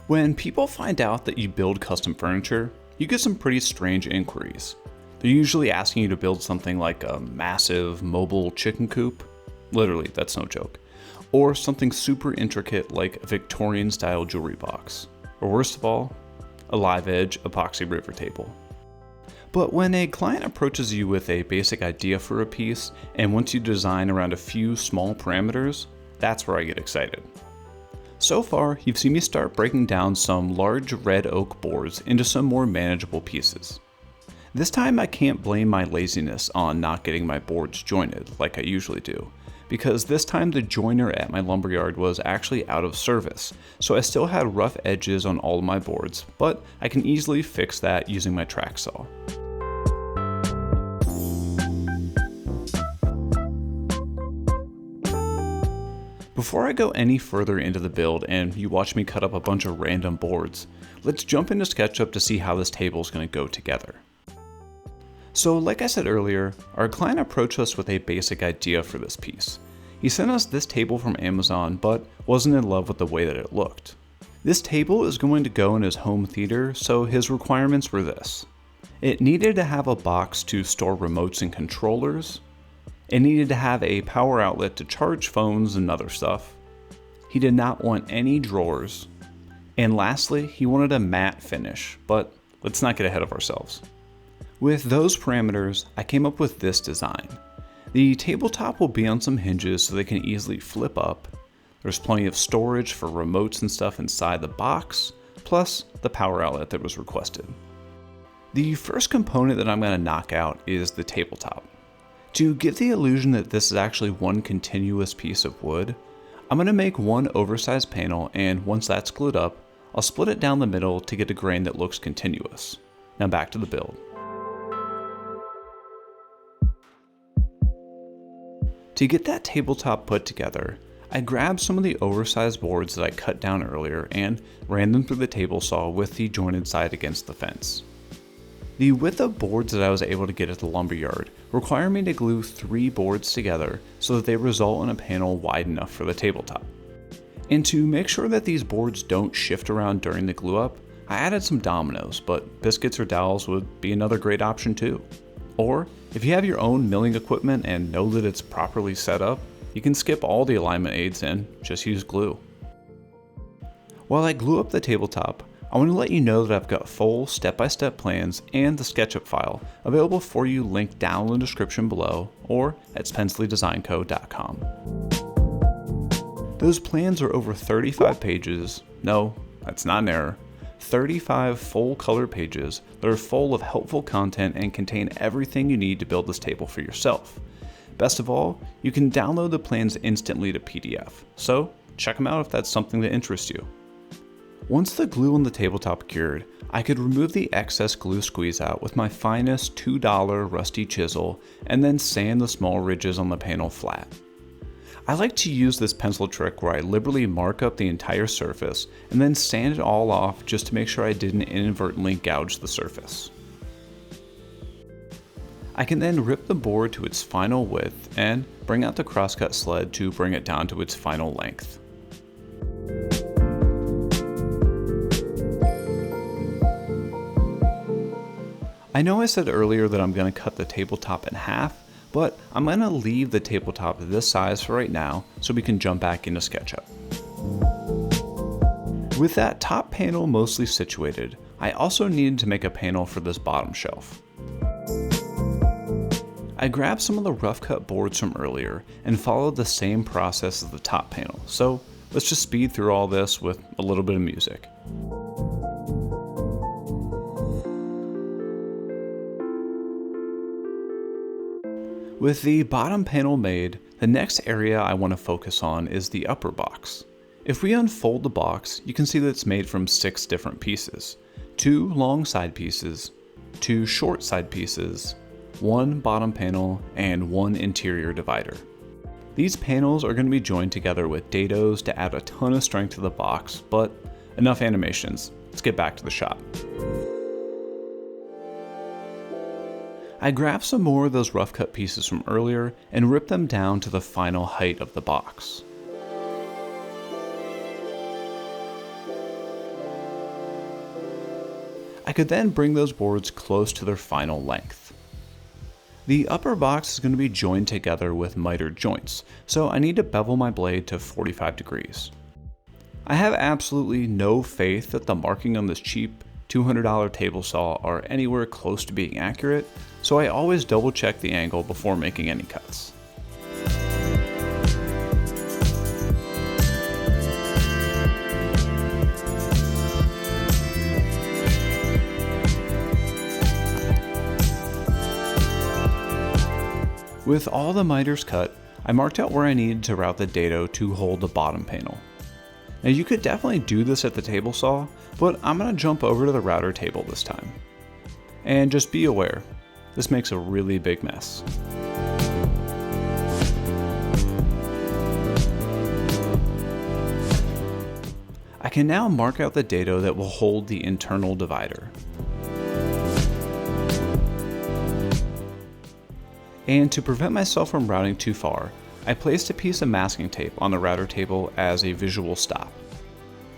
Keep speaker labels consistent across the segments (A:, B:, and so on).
A: When people find out that you build custom furniture, you get some pretty strange inquiries. They're usually asking you to build something like a massive mobile chicken coop. Literally, that's no joke. Or something super intricate like a Victorian style jewelry box. Or worst of all, a live edge epoxy river table. But when a client approaches you with a basic idea for a piece and wants you to design around a few small parameters, that's where I get excited. So far, you've seen me start breaking down some large red oak boards into some more manageable pieces. This time I can't blame my laziness on not getting my boards jointed like I usually do, because this time the joiner at my lumberyard was actually out of service, so I still had rough edges on all of my boards, but I can easily fix that using my track saw. Before I go any further into the build and you watch me cut up a bunch of random boards, let's jump into SketchUp to see how this table is going to go together. So like I said earlier, our client approached us with a basic idea for this piece. He sent us this table from Amazon but wasn't in love with the way that it looked. This table is going to go in his home theater, so his requirements were this. It needed to have a box to store remotes and controllers. It needed to have a power outlet to charge phones and other stuff. He did not want any drawers. And lastly, he wanted a matte finish, but let's not get ahead of ourselves. With those parameters, I came up with this design. The tabletop will be on some hinges so they can easily flip up. There's plenty of storage for remotes and stuff inside the box, plus the power outlet that was requested. The first component that I'm going to knock out is the tabletop. To give the illusion that this is actually one continuous piece of wood, I'm going to make one oversized panel, and once that's glued up, I'll split it down the middle to get a grain that looks continuous. Now back to the build. To get that tabletop put together, I grabbed some of the oversized boards that I cut down earlier and ran them through the table saw with the jointed side against the fence. The width of boards that I was able to get at the lumberyard require me to glue 3 boards together so that they result in a panel wide enough for the tabletop. And to make sure that these boards don't shift around during the glue up, I added some dominoes, but biscuits or dowels would be another great option too. Or, if you have your own milling equipment and know that it's properly set up, you can skip all the alignment aids and just use glue. While I glue up the tabletop, I want to let you know that I've got full step-by-step plans and the SketchUp file available for you linked down in the description below or at spencleydesignco.com. Those plans are over 35 pages, no, that's not an error, 35 full color pages that are full of helpful content and contain everything you need to build this table for yourself. Best of all, you can download the plans instantly to PDF, so check them out if that's something that interests you. Once the glue on the tabletop cured, I could remove the excess glue squeeze out with my finest $2 rusty chisel and then sand the small ridges on the panel flat. I like to use this pencil trick where I liberally mark up the entire surface and then sand it all off just to make sure I didn't inadvertently gouge the surface. I can then rip the board to its final width and bring out the crosscut sled to bring it down to its final length. I know I said earlier that I'm going to cut the tabletop in half, but I'm going to leave the tabletop this size for right now so we can jump back into SketchUp. With that top panel mostly situated, I also needed to make a panel for this bottom shelf. I grabbed some of the rough cut boards from earlier and followed the same process as the top panel, so let's just speed through all this with a little bit of music. With the bottom panel made, the next area I want to focus on is the upper box. If we unfold the box, you can see that it's made from 6 different pieces. 2 long side pieces, 2 short side pieces, 1 bottom panel, and 1 interior divider. These panels are going to be joined together with dados to add a ton of strength to the box, but enough animations, let's get back to the shop. I grabbed some more of those rough cut pieces from earlier and ripped them down to the final height of the box. I could then bring those boards close to their final length. The upper box is going to be joined together with mitered joints, so I need to bevel my blade to 45 degrees. I have absolutely no faith that the marking on this cheap $200 table saw are anywhere close to being accurate, so I always double check the angle before making any cuts. With all the miters cut, I marked out where I needed to route the dado to hold the bottom panel. Now you could definitely do this at the table saw, but I'm going to jump over to the router table this time. And just be aware, this makes a really big mess. I can now mark out the dado that will hold the internal divider. And to prevent myself from routing too far, I placed a piece of masking tape on the router table as a visual stop.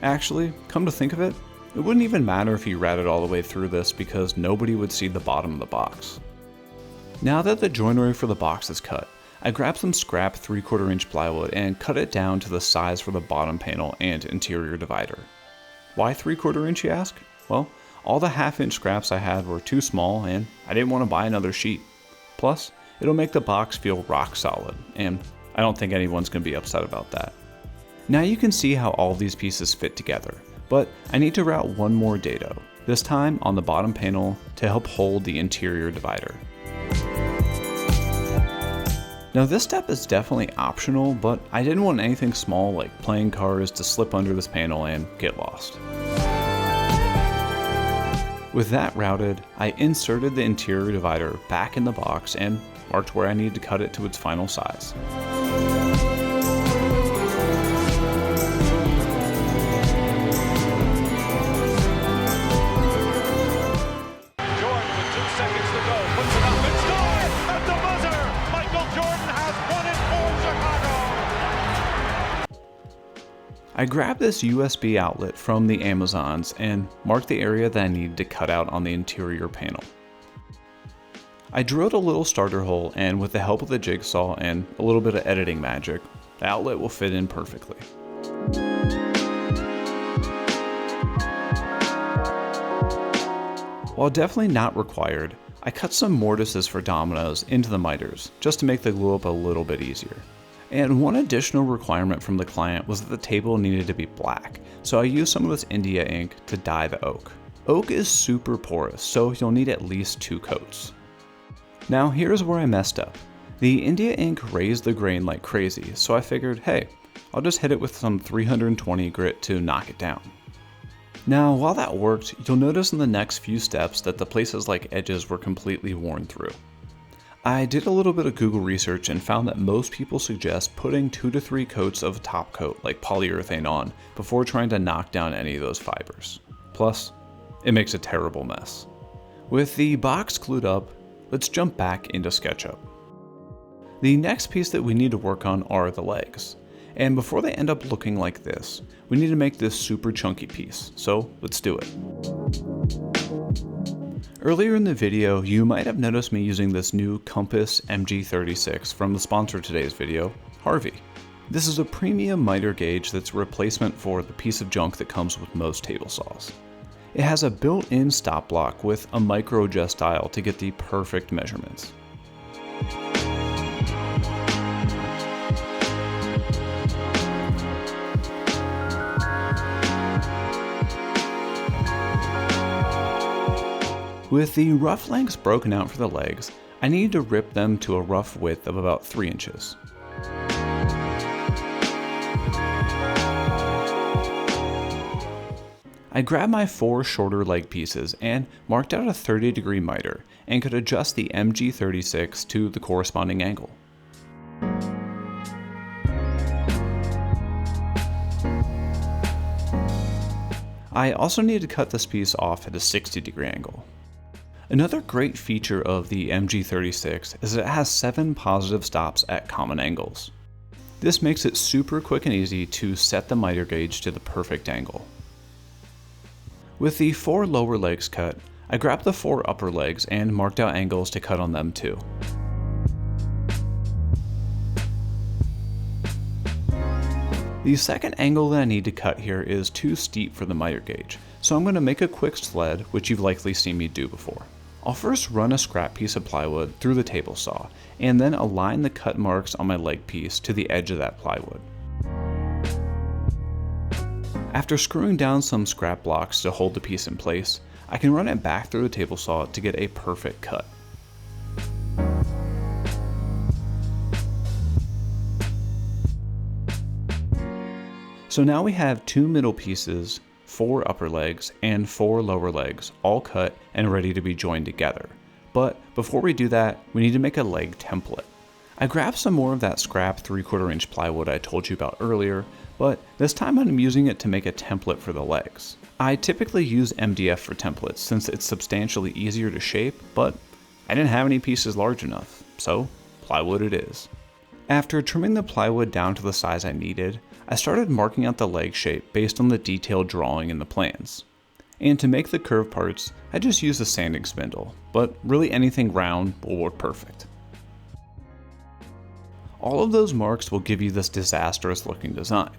A: Actually, come to think of it, it wouldn't even matter if you routed all the way through this because nobody would see the bottom of the box. Now that the joinery for the box is cut, I grabbed some scrap 3/4 inch plywood and cut it down to the size for the bottom panel and interior divider. Why 3/4 inch, you ask? Well, all the 1/2 inch scraps I had were too small and I didn't want to buy another sheet. Plus, it'll make the box feel rock solid, and I don't think anyone's going to be upset about that. Now you can see how all these pieces fit together, but I need to route one more dado, this time on the bottom panel to help hold the interior divider. Now this step is definitely optional, but I didn't want anything small like playing cards to slip under this panel and get lost. With that routed, I inserted the interior divider back in the box and marked where I needed to cut it to its final size. I grabbed this USB outlet from the Amazons and marked the area that I needed to cut out on the interior panel. I drilled a little starter hole, and with the help of the jigsaw and a little bit of editing magic, the outlet will fit in perfectly. While definitely not required, I cut some mortises for dominoes into the miters just to make the glue up a little bit easier. And one additional requirement from the client was that the table needed to be black, so I used some of this India ink to dye the oak. Oak is super porous, so you'll need at least 2 coats. Now here's where I messed up. The India ink raised the grain like crazy, so I figured, hey, I'll just hit it with some 320 grit to knock it down. Now while that worked, you'll notice in the next few steps that the places like edges were completely worn through. I did a little bit of Google research and found that most people suggest putting 2 to 3 coats of top coat like polyurethane on before trying to knock down any of those fibers. Plus, it makes a terrible mess. With the box glued up, let's jump back into SketchUp. The next piece that we need to work on are the legs. And before they end up looking like this, we need to make this super chunky piece, so let's do it. Earlier in the video, you might have noticed me using this new Compass MG36 from the sponsor of today's video, Harvey. This is a premium miter gauge that's a replacement for the piece of junk that comes with most table saws. It has a built-in stop block with a micro adjust dial to get the perfect measurements. With the rough lengths broken out for the legs, I needed to rip them to a rough width of about 3 inches. I grabbed my 4 shorter leg pieces and marked out a 30-degree miter and could adjust the MG36 to the corresponding angle. I also needed to cut this piece off at a 60-degree angle. Another great feature of the MG36 is that it has 7 positive stops at common angles. This makes it super quick and easy to set the miter gauge to the perfect angle. With the 4 lower legs cut, I grabbed the 4 upper legs and marked out angles to cut on them too. The second angle that I need to cut here is too steep for the miter gauge, so I'm going to make a quick sled, which you've likely seen me do before. I'll first run a scrap piece of plywood through the table saw, and then align the cut marks on my leg piece to the edge of that plywood. After screwing down some scrap blocks to hold the piece in place, I can run it back through the table saw to get a perfect cut. So now we have 2 middle pieces, 4 upper legs, and 4 lower legs, all cut and ready to be joined together. But before we do that, we need to make a leg template. I grabbed some more of that scrap 3/4 inch plywood I told you about earlier, but this time I'm using it to make a template for the legs. I typically use MDF for templates since it's substantially easier to shape, but I didn't have any pieces large enough, so plywood it is. After trimming the plywood down to the size I needed, I started marking out the leg shape based on the detailed drawing in the plans. And to make the curved parts, I just used a sanding spindle, but really anything round will work perfect. All of those marks will give you this disastrous looking design.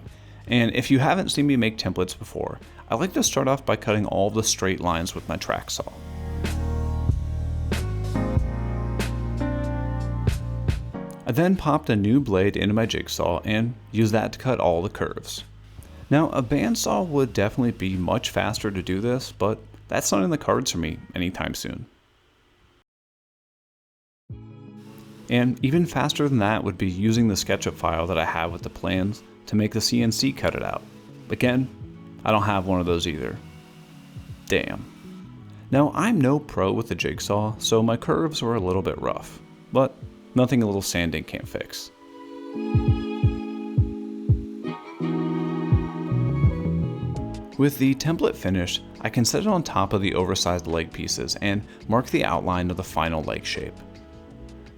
A: And if you haven't seen me make templates before, I like to start off by cutting all of the straight lines with my track saw. I then popped a new blade into my jigsaw and used that to cut all the curves. Now a bandsaw would definitely be much faster to do this, but that's not in the cards for me anytime soon. And even faster than that would be using the SketchUp file that I have with the plans to make the CNC cut it out. Again, I don't have one of those either. Damn. Now I'm no pro with the jigsaw, so my curves were a little bit rough, but nothing a little sanding can't fix. With the template finished, I can set it on top of the oversized leg pieces and mark the outline of the final leg shape.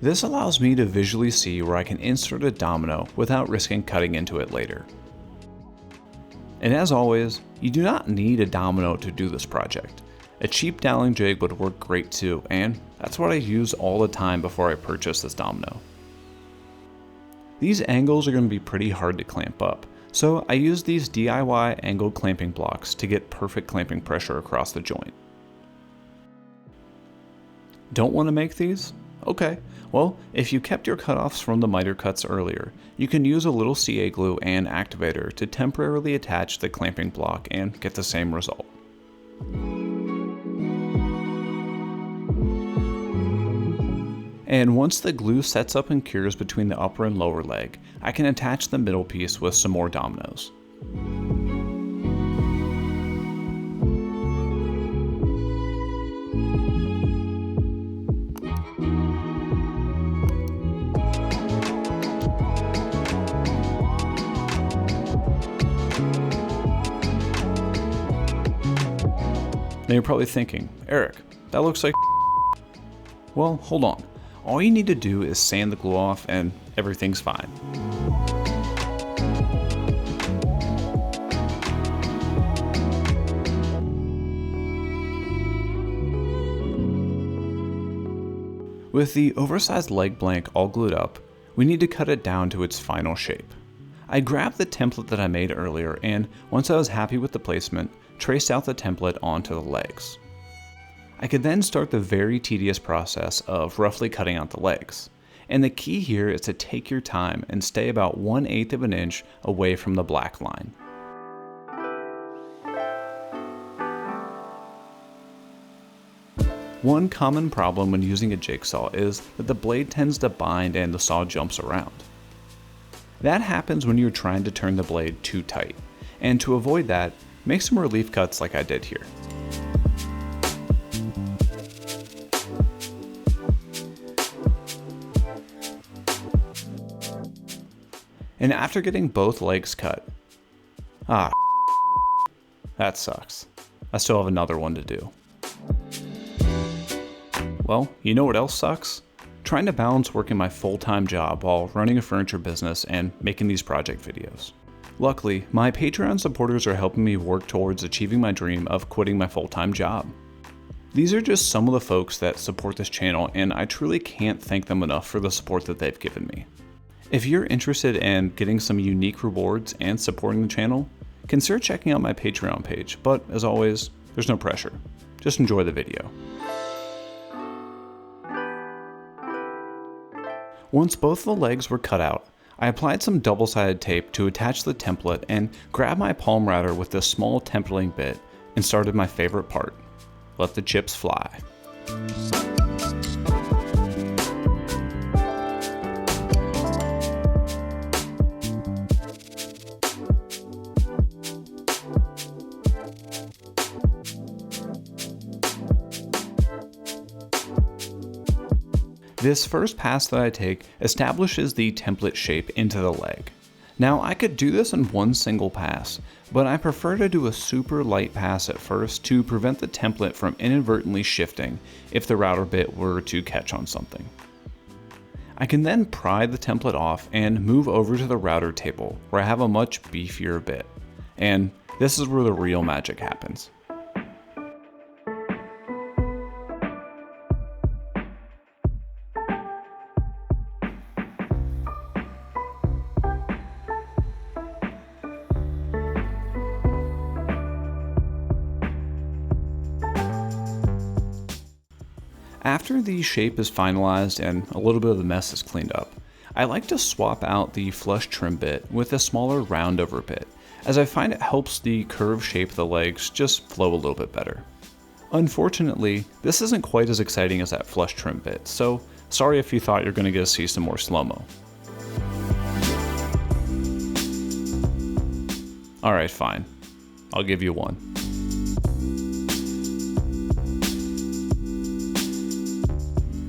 A: This allows me to visually see where I can insert a domino without risking cutting into it later. And as always, you do not need a domino to do this project. A cheap doweling jig would work great too, and that's what I use all the time before I purchase this domino. These angles are going to be pretty hard to clamp up, so I use these DIY angled clamping blocks to get perfect clamping pressure across the joint. Don't want to make these? Okay, well, if you kept your cutoffs from the miter cuts earlier, you can use a little CA glue and activator to temporarily attach the clamping block and get the same result. And once the glue sets up and cures between the upper and lower leg, I can attach the middle piece with some more dominoes. Now you're probably thinking, Eric, that looks like Well, hold on. All you need to do is sand the glue off and everything's fine. With the oversized leg blank all glued up, we need to cut it down to its final shape. I grabbed the template that I made earlier and once I was happy with the placement, traced out the template onto the legs. I could then start the very tedious process of roughly cutting out the legs. And the key here is to take your time and stay about 1/8 of an inch away from the black line. One common problem when using a jigsaw is that the blade tends to bind and the saw jumps around. That happens when you're trying to turn the blade too tight, and to avoid that, make some relief cuts like I did here. And after getting both legs cut, that sucks. I still have another one to do. Well, you know what else sucks? Trying to balance working my full-time job while running a furniture business and making these project videos. Luckily, my Patreon supporters are helping me work towards achieving my dream of quitting my full-time job. These are just some of the folks that support this channel, and I truly can't thank them enough for the support that they've given me. If you're interested in getting some unique rewards and supporting the channel, consider checking out my Patreon page, but as always, there's no pressure. Just enjoy the video. Once both the legs were cut out, I applied some double-sided tape to attach the template and grabbed my palm router with this small templating bit and started my favorite part. Let the chips fly. This first pass that I take establishes the template shape into the leg. Now I could do this in one single pass, but I prefer to do a super light pass at first to prevent the template from inadvertently shifting if the router bit were to catch on something. I can then pry the template off and move over to the router table where I have a much beefier bit. And this is where the real magic happens. After the shape is finalized and a little bit of the mess is cleaned up, I like to swap out the flush trim bit with a smaller round over bit, as I find it helps the curved shape of the legs just flow a little bit better. Unfortunately, this isn't quite as exciting as that flush trim bit, so sorry if you thought you're going to get to see some more slow-mo. Alright, fine. I'll give you one.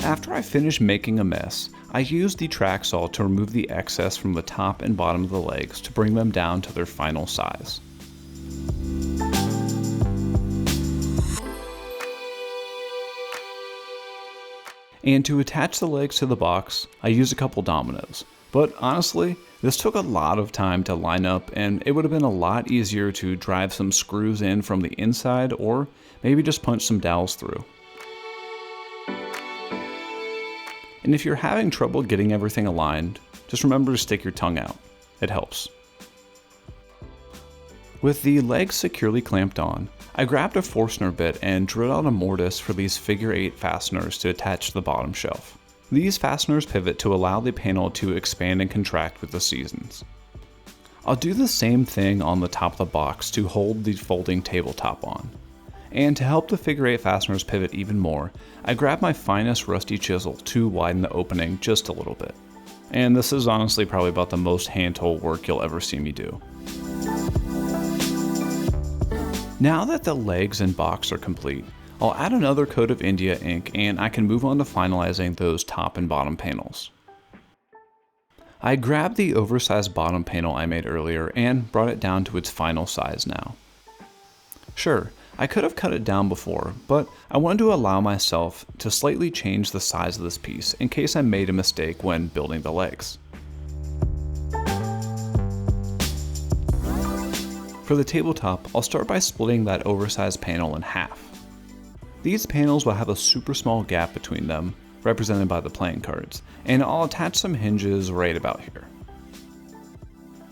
A: After I finish making a mess, I use the track saw to remove the excess from the top and bottom of the legs to bring them down to their final size. And to attach the legs to the box, I use a couple dominoes. But honestly, this took a lot of time to line up, and it would have been a lot easier to drive some screws in from the inside or maybe just punch some dowels through. And if you're having trouble getting everything aligned, just remember to stick your tongue out. It helps. With the legs securely clamped on, I grabbed a Forstner bit and drilled out a mortise for these figure 8 fasteners to attach to the bottom shelf. These fasteners pivot to allow the panel to expand and contract with the seasons. I'll do the same thing on the top of the box to hold the folding tabletop on. And to help the figure 8 fasteners pivot even more, I grabbed my finest rusty chisel to widen the opening just a little bit. And this is honestly probably about the most hand tool work you'll ever see me do. Now that the legs and box are complete, I'll add another coat of India ink and I can move on to finalizing those top and bottom panels. I grabbed the oversized bottom panel I made earlier and brought it down to its final size now. Sure, I could have cut it down before, but I wanted to allow myself to slightly change the size of this piece in case I made a mistake when building the legs. For the tabletop, I'll start by splitting that oversized panel in half. These panels will have a super small gap between them, represented by the playing cards, and I'll attach some hinges right about here.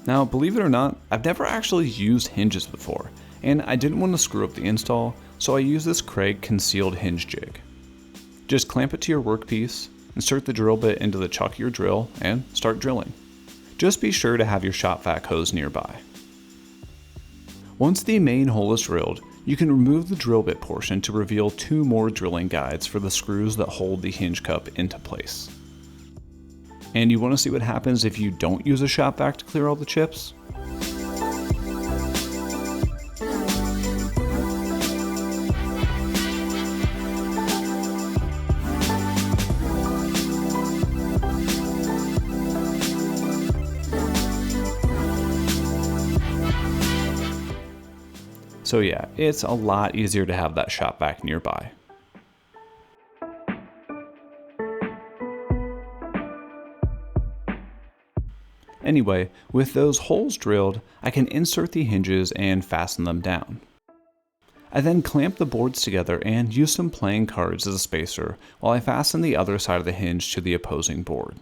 A: Now, believe it or not, I've never actually used hinges before, and I didn't want to screw up the install, so I used this Craig concealed hinge jig. Just clamp it to your workpiece, insert the drill bit into the chuck of your drill, and start drilling. Just be sure to have your shop vac hose nearby. Once the main hole is drilled, you can remove the drill bit portion to reveal 2 more drilling guides for the screws that hold the hinge cup into place. And you want to see what happens if you don't use a shop vac to clear all the chips? So yeah, it's a lot easier to have that shop vac nearby. Anyway, with those holes drilled, I can insert the hinges and fasten them down. I then clamp the boards together and use some playing cards as a spacer while I fasten the other side of the hinge to the opposing board.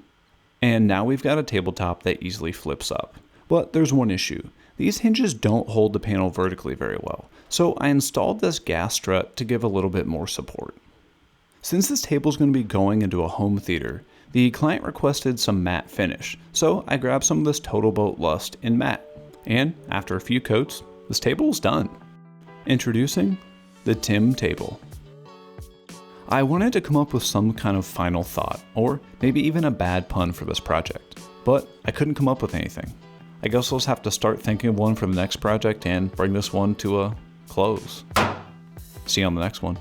A: And now we've got a tabletop that easily flips up. But there's one issue. These hinges don't hold the panel vertically very well, so I installed this gas strut to give a little bit more support. Since this table is going to be going into a home theater, the client requested some matte finish, so I grabbed some of this Total Boat Lust in matte. And after a few coats, this table is done. Introducing the Tim Table. I wanted to come up with some kind of final thought, or maybe even a bad pun for this project, but I couldn't come up with anything. I guess I'll just have to start thinking of one for the next project and bring this one to a close. See you on the next one.